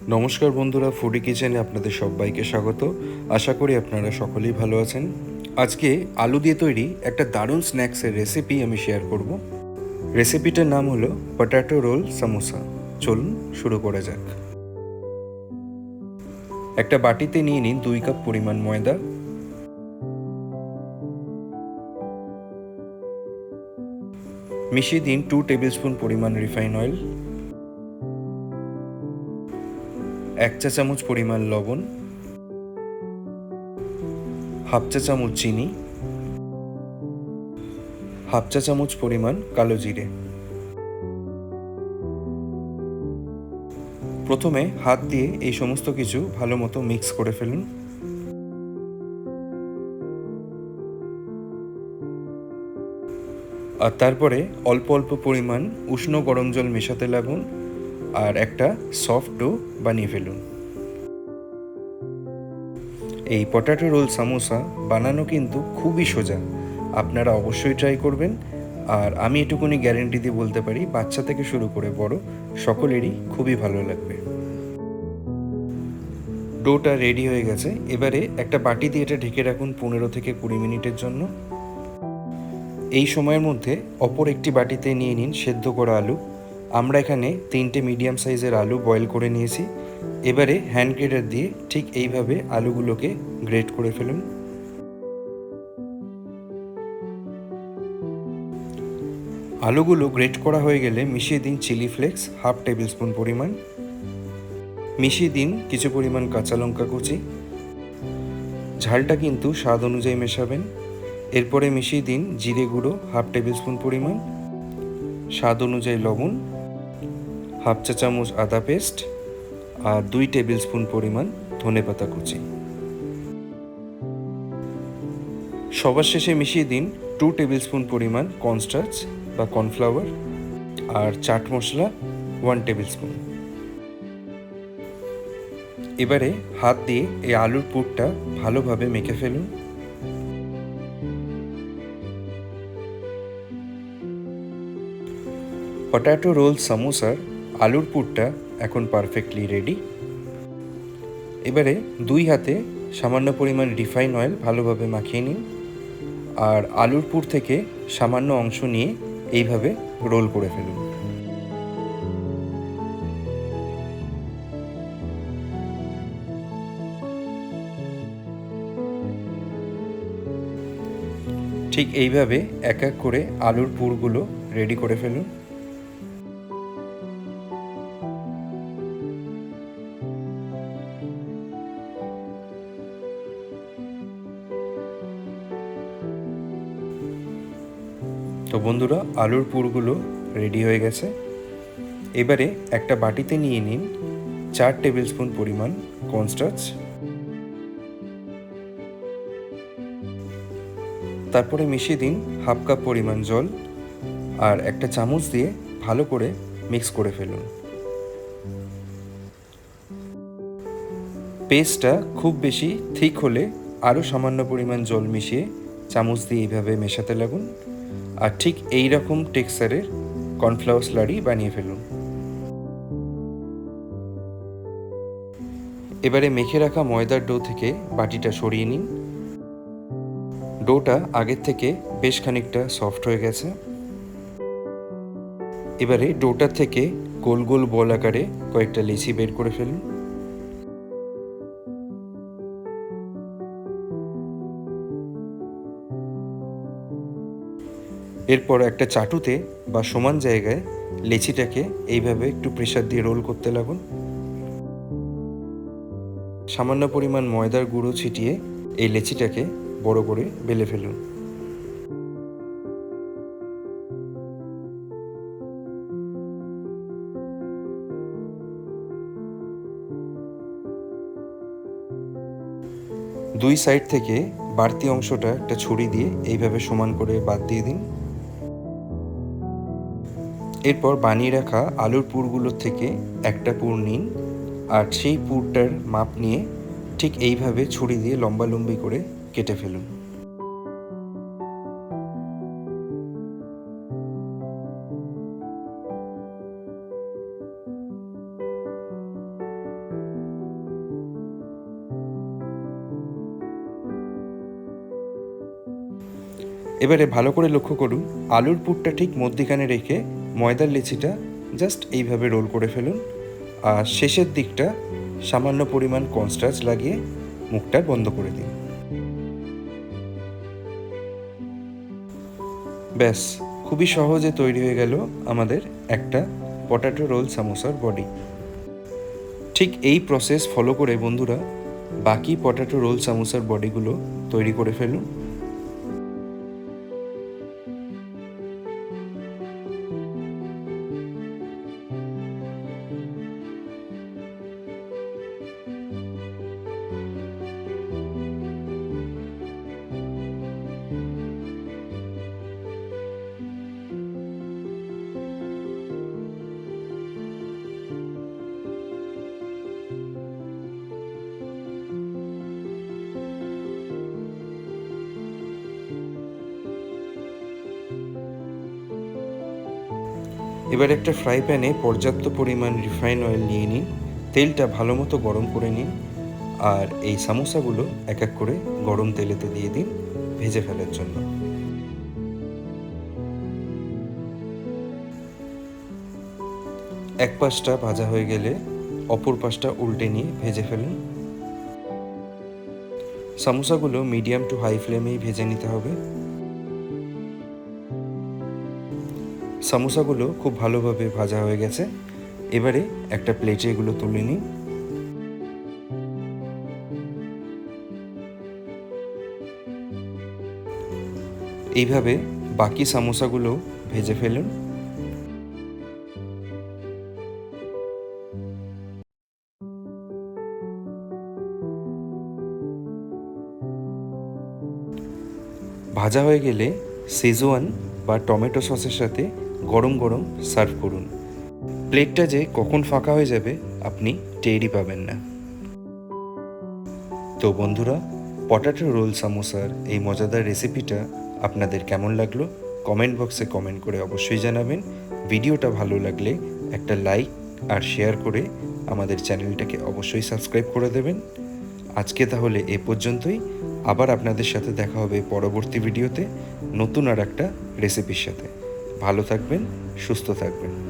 নমস্কার বন্ধুরা, ফুডি কিচেনে আপনাদের সবাইকে স্বাগত। আশা করি আপনারা সকলেই ভালো আছেন। আজকে আলু দিয়ে তৈরি একটা দারুণ স্ন্যাক্সের রেসিপি আমি শেয়ার করব। রেসিপিটার নাম হলো পটাটো রোল সামোসা। চলুন শুরু করা যাক। একটা বাটিতে নিয়ে নিন 2 কাপ পরিমাণ ময়দা, মিশিয়ে দিন 2 টেবিল স্পুন পরিমাণ রিফাইন অয়েল, 1 চা চামচ পরিমাণ লবণ, হাফ চা চামচ চিনি, হাফ চা চামচ পরিমাণ কালো জিরে। প্রথমে হাত দিয়ে এই সমস্ত কিছু ভালো মতো মিক্স করে ফেলুন। আর তারপরে অল্প অল্প পরিমাণ উষ্ণ গরম জল মেশাতে লাগুন আর একটা সফট ডো বানিয়ে ফেলুন। এই পটাটো রোল সামোসা বানানো কিন্তু খুবই সোজা, আপনারা অবশ্যই ট্রাই করবেন। আর আমি এটুকুনি গ্যারেন্টি দিয়ে বলতে পারি, বাচ্চা থেকে শুরু করে বড় সকলেরই খুবই ভালো লাগবে। ডোটা রেডি হয়ে গেছে। এবারে একটা বাটি দিয়ে এটা ঢেকে রাখুন 15 থেকে 20 মিনিটের জন্য। এই সময়ের মধ্যে অপর একটি বাটিতে নিয়ে নিন সেদ্ধ করা আলু। আমরা এখানে 3টে মিডিয়াম সাইজের আলু বয়েল করে নিয়েছি। এবারে হ্যান্ড গ্রেটার দিয়ে ঠিক এইভাবে আলুগুলোকে গ্রেট করে ফেলুন। আলুগুলো গ্রেট করা হয়ে গেলে মিশিয়ে দিন chilli flakes half tablespoon পরিমাণ, মিশিয়ে দিন কিছু পরিমাণ কাঁচা লঙ্কা কুচি। ঝালটা কিন্তু স্বাদ অনুযায়ী মেশাবেন। এরপরে মিশিয়ে দিন জিরে গুঁড়ো হাফ টেবিল স্পুন পরিমাণ, স্বাদ অনুযায়ী লবণ, হাফ চা চামচ আদা পেস্ট আর 2 টেবিল স্পুন পরিমাণ ধনেপাতা কুচি। সবার শেষে মিশিয়ে দিন 2 টেবিল স্পুন পরিমাণ কর্নস্টার্চ বা কর্নফ্লাওয়ার আর চাট মশলা 1 টেবিল স্পুন। এবারে হাত দিয়ে এই আলুর পুরটা ভালোভাবে মেখে ফেলুন। পটাটো রোল সামোসার আলুর পুরটা এখন পারফেক্টলি রেডি। এবারে 2 হাতে সামান্য পরিমাণ রিফাইন অয়েল ভালোভাবে মাখিয়ে নিন আর আলুর পুর থেকে সামান্য অংশ নিয়ে এইভাবে রোল করে ফেলুন। ঠিক এইভাবে এক এক করে আলুর পুরগুলো রেডি করে ফেলুন। তো বন্ধুরা, আলুর পুরগুলো রেডি হয়ে গেছে। এবারে একটা বাটিতে নিয়ে নিন 4 টেবিল স্পুন পরিমাণ কর্নস্টার্চ, তারপরে মিশিয়ে দিন হাফ কাপ পরিমাণ জল আর একটা চামচ দিয়ে ভালো করে মিক্স করে ফেলুন। পেস্টটা খুব বেশি থিক হলে আরও সামান্য পরিমাণ জল মিশিয়ে চামচ দিয়ে এইভাবে মেশাতে লাগুন আর ঠিক এই রকম টেক্সচারের কর্নফ্লাওয়ার স্লারি বানিয়ে ফেলুন। এবারে মেখে রাখা ময়দার ডো থেকে বাটিটা সরিয়ে নিন। ডোটা আগের থেকে বেশ খানিকটা সফট হয়ে গেছে। এবারে ডোটা থেকে গোল গোল বল আকারে কয়েকটা লেচি বের করে ফেলুন। এরপর একটা চাটুতে বা সমান জায়গায় লেচিটাকে এইভাবে একটু প্রেসার দিয়ে রোল করতে লাগুন। সামান্য পরিমাণ ময়দার গুঁড়ো ছিটিয়ে এই লেচিটাকে বড় করে বেলে ফেলুন। দুই সাইড থেকে বাড়তি অংশটা একটা ছুরি দিয়ে এইভাবে সমান করে বাদ দিয়ে দিন। এরপর বানিয়ে রাখা আলুর পুরগুলোর থেকে একটা পুর নিন আর সেই পুরটার মাপ নিয়ে ঠিক এইভাবে ছুরি দিয়ে লম্বালম্বি করে কেটে ফেলুন। এবারে ভালো করে লক্ষ্য করুন, আলুর পুরটা ঠিক মধ্যিখানে রেখে ময়দার লেচিটা জাস্ট এইভাবে রোল করে ফেলুন, আর শেষের দিকটা সামান্য পরিমাণ কর্নস্টার্চ লাগিয়ে মুখটা বন্ধ করে দিন। ব্যাস, খুবই সহজে তৈরি হয়ে গেল আমাদের একটা পটাটো রোল সামোসার বডি। ঠিক এই প্রসেস ফলো করে বন্ধুরা বাকি পটাটো রোল সামোসার বডিগুলো তৈরি করে ফেলুন। এবার একটা ফ্রাই প্যানে পর্যাপ্ত পরিমাণ রিফাইন অয়েল নিয়ে নিন, তেলটা ভালো মতো গরম করে নিন, আর এই সামোসাগুলো এক এক করে গরম তেলেতে দিয়ে দিন ভেজে ফেলার জন্য। এক পাশটা ভাজা হয়ে গেলে অপর পাশটা উল্টে নিয়ে ভেজে ফেলুন। সামোসাগুলো মিডিয়াম টু হাই ফ্লেমেই ভেজে নিতে হবে। সামোসাগুলো খুব ভালোভাবে ভাজা হয়ে গেছে। এবারে একটা প্লেটে এগুলো তুলে নিন। এইভাবে বাকি সামোসাগুলো ভেজে ফেলুন। ভাজা হয়ে গেলে শেজওয়ান বা টমেটো সসের সাথে গরম গরম সার্ভ করুন। প্লেটটা যে কখন ফাঁকা হয়ে যাবে আপনি টেরই পাবেন না। তো বন্ধুরা, পটাটো রোল সামোসার এই মজাদার রেসিপিটা আপনাদের কেমন লাগলো কমেন্ট বক্সে কমেন্ট করে অবশ্যই জানাবেন। ভিডিওটা ভালো লাগলে একটা লাইক আর শেয়ার করে আমাদের চ্যানেলটাকে অবশ্যই সাবস্ক্রাইব করে দেবেন। আজকে তাহলে এ পর্যন্তই। আবার আপনাদের সাথে দেখা হবে পরবর্তী ভিডিওতে নতুন আর একটা রেসিপির সাথে। ভালো থাকবেন, সুস্থ থাকবেন।